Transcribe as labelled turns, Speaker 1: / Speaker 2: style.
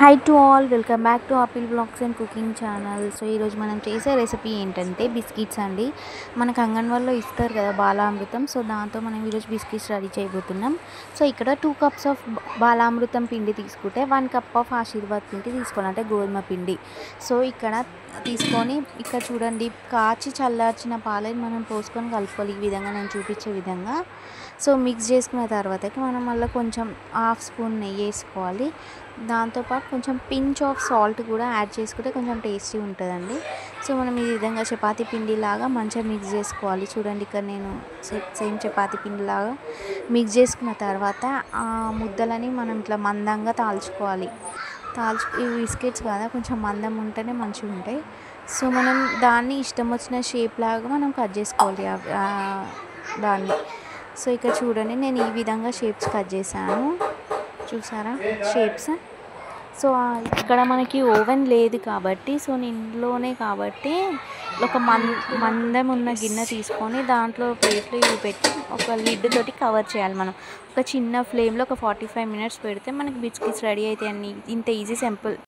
Speaker 1: Hi to all, welcome back to apple blogs and cooking channel. So ఈరోజు మనం చేసే recipe ఏంటంటే biscuits అండి. మనకు అంగన్వాడీలో ఇస్తారు కదా బాలామృతం. సో దాంతో మనం ఈరోజు బిస్కెట్స్ రెడీ చేయబోతున్నాం. సో ఇక్కడ 2 కప్స్ ఆఫ్ బాలామృతం పిండి తీసుకుంటే 1 కప్ ఆఫ్ ఆశీర్వాద్ పిండి తీసుకోవాలి, అంటే గోధుమ పిండి. సో ఇక్కడ తీసుకొని ఇక్కడ చూడండి, కాచి చల్లార్చిన పాలని మనం పోసుకొని కలుపుకోవాలి, ఈ విధంగా నేను చూపించే విధంగా. సో మిక్స్ చేసుకున్న తర్వాతకి మనం మళ్ళీ కొంచెం హాఫ్ స్పూన్ నెయ్యి వేసుకోవాలి. దాంతోపాటు కొంచెం పించ్ ఆఫ్ సాల్ట్ కూడా యాడ్ చేసుకుంటే కొంచెం టేస్టీ ఉంటుందండి. సో మనం ఈ విధంగా చపాతీ పిండిలాగా మంచిగా మిక్స్ చేసుకోవాలి. చూడండి, ఇక్కడ నేను సేమ్ చపాతీ పిండిలాగా మిక్స్ చేసుకున్న తర్వాత ఆ ముద్దలని మనం ఇట్లా మందంగా తాల్చుకోవాలి. ఈ బిస్కెట్స్ కదా కొంచెం మందం ఉంటేనే మంచిగా ఉంటాయి. సో మనం దాన్ని ఇష్టం వచ్చిన షేప్ లాగా మనం కట్ చేసుకోవాలి దాన్ని. సో ఇక్కడ చూడండి, నేను ఈ విధంగా షేప్స్ కట్ చేశాను, చూసారా షేప్స్. సో ఇక్కడ మనకి ఓవెన్ లేదు కాబట్టి, సో ఇంట్లోనే కాబట్టి ఒక మందం ఉన్న గిన్నె తీసుకొని దాంట్లో ప్లేట్లు ఇవి పెట్టి ఒక లిడ్ తోటి కవర్ చేయాలి. మనం ఒక చిన్న ఫ్లేమ్లో ఒక 45 మినిట్స్ పెడితే మనకి బిస్కెట్స్ రెడీ అవుతాయి. ఇంత ఈజీ సింపుల్